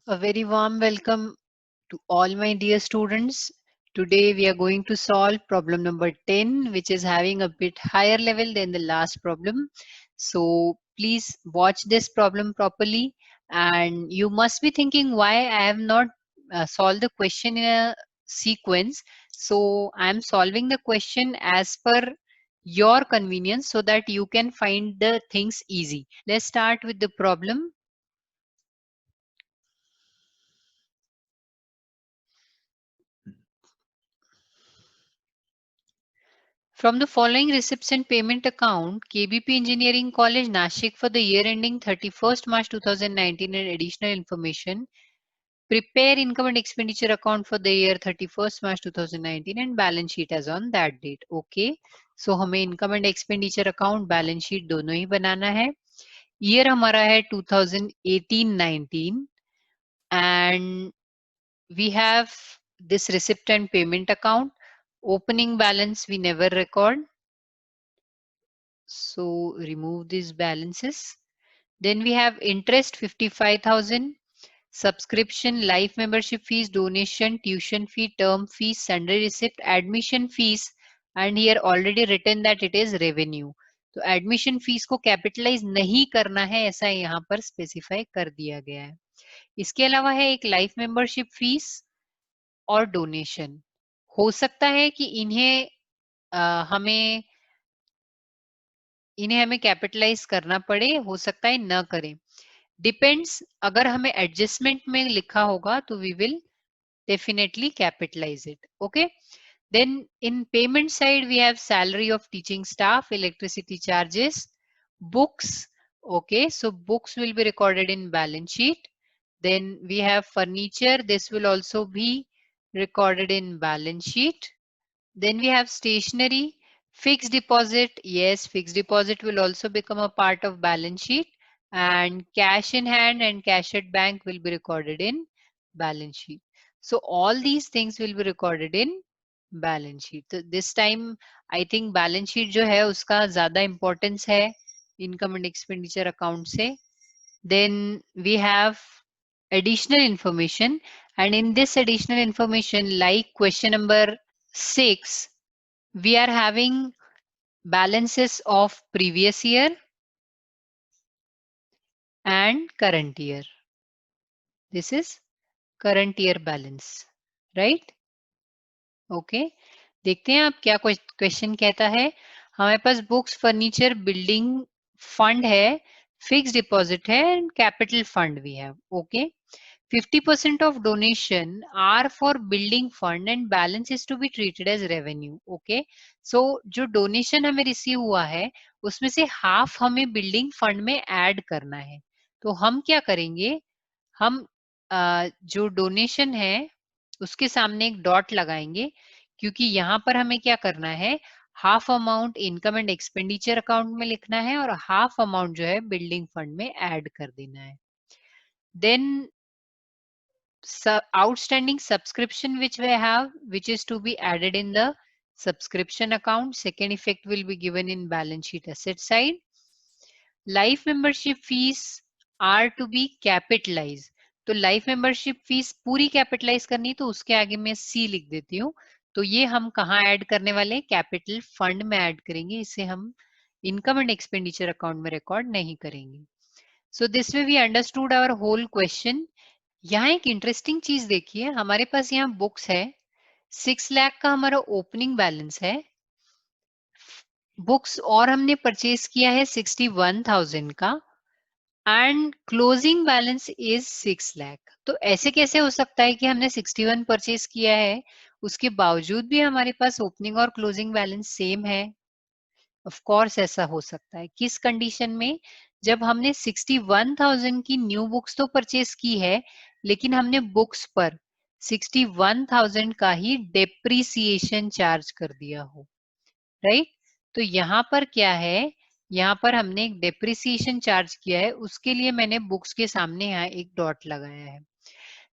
A very warm welcome to all my dear students. Today we are going to solve problem number 10, which is having a bit higher level than the last problem. So please watch this problem properly, and you must be thinking why I have not solved the question in a sequence. So I am solving the question as per your convenience so that you can find the things easy. Let's start with the problem. From the following receipts and payment account, KBP Engineering College, Nashik for the year ending 31st March 2019 and additional information. Prepare income and expenditure account for the year 31st March 2019 and balance sheet as on that date. Okay. So हमें income and expenditure account, balance sheet दोनों ही बनाना है. Year हमारा है 2018-19 and we have this receipt and payment account. Opening balance we never record. So remove these balances. Then we have interest 55,000, subscription, life membership fees, donation, tuition fee, term fees, sundry receipt, admission fees, and here already written that it is revenue. तो admission fees को capitalise नहीं करना है ऐसा यहाँ पर specify कर दिया गया है. इसके अलावा है एक लाइफ मेंबरशिप फीस और डोनेशन. हो सकता है कि हमें हमें कैपिटलाइज करना पड़े, हो सकता है न करें. डिपेंड्स. अगर हमें एडजस्टमेंट में लिखा होगा तो we will definitely capitalize it. Okay. Then in payment side we have salary of teaching staff, electricity charges, books. Okay, so books will be recorded in balance sheet. Then we have furniture. This will also be recorded in balance sheet. Then we have stationery, fixed deposit. Yes, fixed deposit will also become a part of balance sheet, and cash in hand and cash at bank will be recorded in balance sheet. So all these things will be recorded in balance sheet. So this time I think balance sheet जो है उसका ज़्यादा importance है income and expenditure account से. Then we have additional information, and in this additional information, like question number 6, we are having balances of previous year and current year. This is current year balance, right? Okay. देखते हैं आप क्या question कहता है. हमारे पास books, furniture, building fund है, fix deposit है and capital fund भी है. Okay. 50% of donation are for building fund and balance is to be treated as revenue. Okay. So जो donation हमें रिसीव हुआ है उसमें से हाफ हमें बिल्डिंग फंड में ऐड करना है. तो हम क्या करेंगे, हम जो डोनेशन है उसके सामने एक डॉट लगाएंगे, क्योंकि यहाँ पर हमें क्या करना है, half amount income and expenditure account में लिखना है और हाफ अमाउंट जो है बिल्डिंग फंड में ऐड कर देना है. Then outstanding subscription which we have, which is to be added in the subscription account. Second effect will be given in balance sheet asset side. Life membership fees are to be capitalized. तो life membership fees पूरी capitalise करनी, तो उसके आगे मैं सी लिख देती हूँ. तो ये हम कहाँ ऐड करने वाले हैं, कैपिटल फंड में ऐड करेंगे. इसे हम इनकम एंड एक्सपेंडिचर अकाउंट में रिकॉर्ड नहीं करेंगे. So this way we understood our whole question. यहाँ एक इंटरेस्टिंग चीज देखिए, हमारे पास यहाँ बुक्स है, 6 लाख का हमारा ओपनिंग बैलेंस है. बुक्स और हमने परचेज किया है 61,000 का and closing balance is 6 lakh. तो ऐसे कैसे हो सकता है कि हमने 61 परचेज किया है उसके बावजूद भी हमारे पास ओपनिंग और क्लोजिंग बैलेंस सेम है? ऑफ कोर्स ऐसा हो सकता है. किस कंडीशन में, जब हमने 61,000 की न्यू बुक्स तो परचेज की है लेकिन हमने बुक्स पर 61,000 का ही डेप्रीसिएशन चार्ज कर दिया हो, राइट? तो यहाँ पर क्या है, यहाँ पर हमने एक डेप्रिसिएशन चार्ज किया है, उसके लिए मैंने बुक्स के सामने यहाँ एक डॉट लगाया है.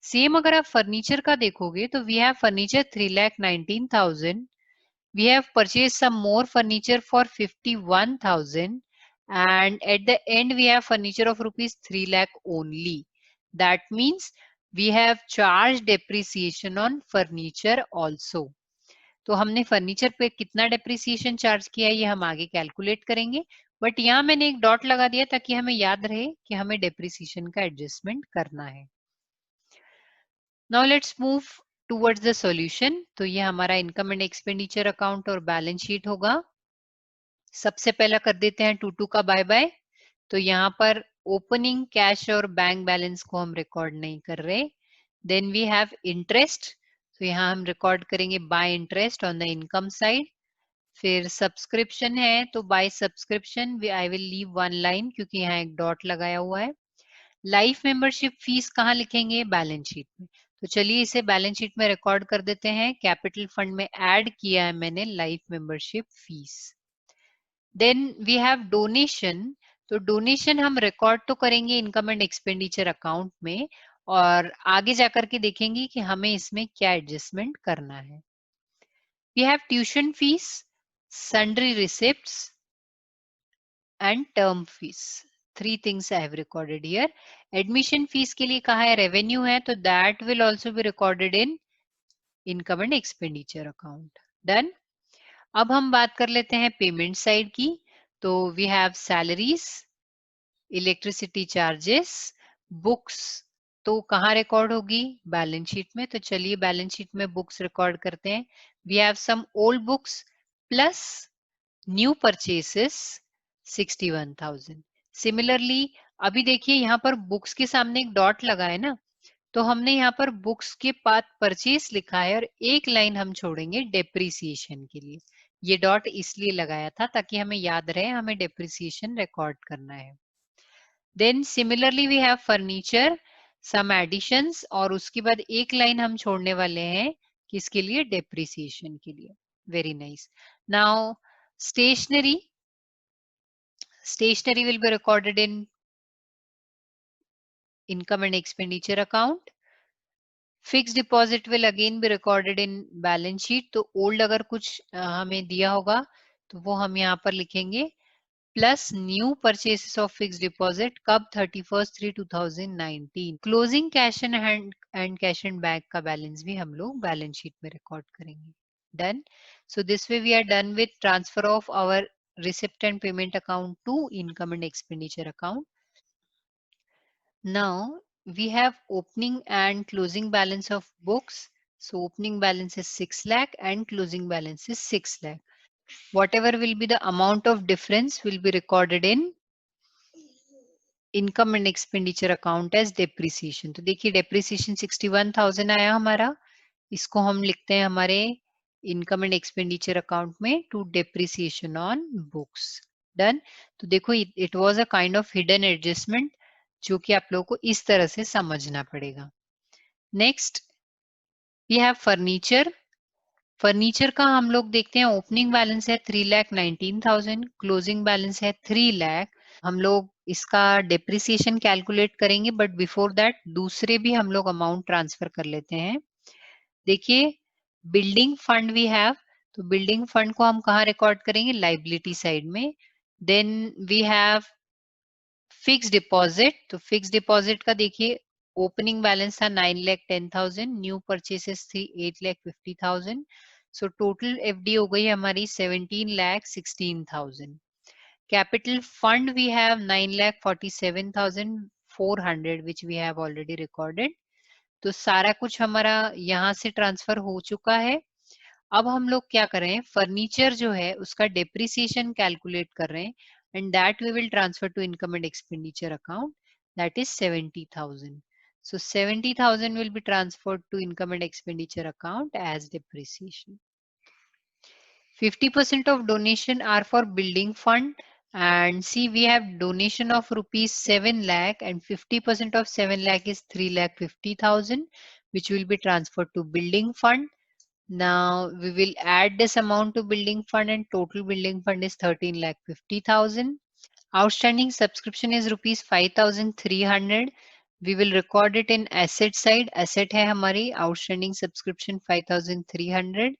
सेम अगर आप फर्नीचर का देखोगे तो we have furniture 3,19,000. We have purchased some more furniture for 51,000 and at the end we have furniture of rupees 3 lakh only. That means We have charged depreciation on furniture also. तो हमने furniture पे कितना depreciation charge किया है ये हम आगे calculate करेंगे, बट यहाँ मैंने एक डॉट लगा दिया ताकि हमें याद रहे कि हमें डेप्रिसिएशन का एडजस्टमेंट करना है. Now let's move towards the solution. तो ये हमारा इनकम एंड एक्सपेंडिचर अकाउंट और बैलेंस शीट होगा. सबसे पहला कर देते हैं टू का बाय बाय. तो यहाँ पर ओपनिंग कैश और बैंक बैलेंस को हम रिकॉर्ड नहीं कर रहे. Then we have interest. तो यहाँ हम रिकॉर्ड करेंगे by interest on the income side. फिर सब्सक्रिप्शन है तो by subscription I will leave one line क्योंकि यहाँ एक डॉट लगाया हुआ है. लाइफ मेंबरशिप फीस कहाँ लिखेंगे? बैलेंस शीट में. तो चलिए इसे बैलेंस शीट में रिकॉर्ड कर देते हैं. कैपिटल फंड में ऐड किया है मैंने life membership fees. Then we have donation. तो डोनेशन हम रिकॉर्ड तो करेंगे इनकम एंड एक्सपेंडिचर अकाउंट में और आगे जाकर के देखेंगे कि हमें इसमें क्या एडजस्टमेंट करना है. We have tuition fees, sundry receipts and term fees. Three things I have recorded here. Admission fees के लिए कहा है रेवेन्यू है तो that will also be recorded in income and expenditure account. Done. अब हम बात कर लेते हैं पेमेंट साइड की. तो we have salaries, electricity charges, books. तो कहाँ रिकॉर्ड होगी? बैलेंस शीट में. तो चलिए बैलेंस शीट में बुक्स रिकॉर्ड करते हैं. We have some old books plus new purchases 61,000. Similarly अभी देखिए यहाँ पर बुक्स के सामने एक डॉट लगा है ना, तो हमने यहाँ पर बुक्स के बाद परचेस लिखा है और एक लाइन हम छोड़ेंगे डेप्रिसिएशन के लिए. ये डॉट इसलिए लगाया था ताकि हमें याद रहे हमें डेप्रिसिएशन रिकॉर्ड करना है. Then similarly we have furniture, some additions और उसके बाद एक लाइन हम छोड़ने वाले हैं किसके लिए? डेप्रिसिएशन के लिए. Very nice. Now stationery. Stationery will be recorded in income and expenditure account. Fixed deposit will again be recorded in balance sheet. तो old अगर कुछ हमें दिया होगा तो वो हम यहाँ पर लिखेंगे. Plus new purchases of fix deposit कब? 31/3/2019. Closing cash and hand cash and bank का बैलेंस भी हम लोग बैलेंस शीट में रिकॉर्ड करेंगे. Done. So this way we are done with transfer of our receipt and payment account to income and expenditure account. Now we have opening and closing balance of books. So opening balance is 6 lakh and closing balance is 6 lakh. Whatever will be the amount of difference will be recorded in income and expenditure account as depreciation. तो देखिए depreciation 61,000 आया हमारा. इसको हम लिखते हैं हमारे income and expenditure account में to depreciation on books. Done. तो देखो it was a kind of hidden adjustment जो कि आप लोगों को इस तरह से समझना पड़ेगा. Next we have furniture. Furniture का हम लोग देखते हैं ओपनिंग बैलेंस है 3,19,000, क्लोजिंग बैलेंस है 3 लाख. हम लोग इसका डेप्रिसिएशन कैलकुलेट करेंगे बट बिफोर दैट दूसरे भी हम लोग अमाउंट ट्रांसफर कर लेते हैं. देखिए बिल्डिंग फंड वी हैव. तो बिल्डिंग फंड को हम कहाँ रिकॉर्ड करेंगे? लाइबिलिटी साइड में. Then we have fix deposit. तो फिक्स डिपॉजिट का देखिए ओपनिंग बैलेंस था 9,10,000, न्यू परचेसेस थी 8,50,000. सो टोटल एफडी हो गई हमारी 17,16,000. Capital fund we have 9,47,400 which we have already recorded. तो सारा कुछ हमारा यहाँ से ट्रांसफर हो चुका है. अब हम लोग क्या कर रहे हैं? फर्नीचर जो है उसका डेप्रिसिएशन कैलकुलेट कर रहे हैं and that we will transfer to income and expenditure account. That is 70,000. So 70,000 will be transferred to income and expenditure account as depreciation. 50% of donation are for building fund. And see, we have donation of rupees 7 lakh and 50% of 7 lakh is 3,50,000, which will be transferred to building fund. Now we will add this amount to building fund and total building fund is 13,50,000. Outstanding subscription is rupees 5,300. We will record it in asset side. Asset hai hamari outstanding subscription 5,300.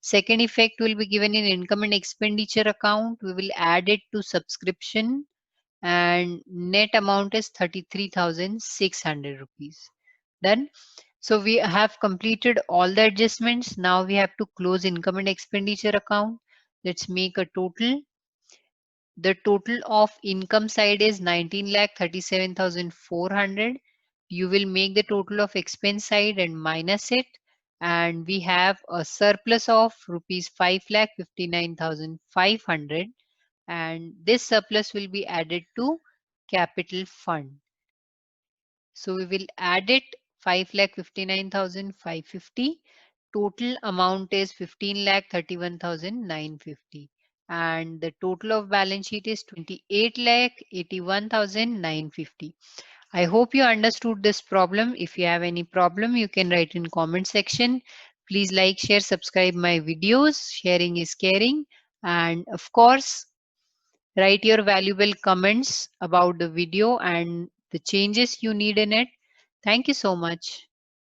Second effect will be given in income and expenditure account. We will add it to subscription and net amount is 33,600 rupees. Done. So we have completed all the adjustments. Now we have to close income and expenditure account. Let's make a total. The total of income side is 19,37,400. You will make the total of expense side and minus it. And we have a surplus of rupees 5,59,500. And this surplus will be added to capital fund. So we will add it 5,59,550. Total amount is 15,31,950. And the total of balance sheet is 28,81,950. I hope you understood this problem. If you have any problem, you can write in comment section. Please like, share, subscribe my videos. Sharing is caring. And of course, write your valuable comments about the video and the changes you need in it. Thank you so much.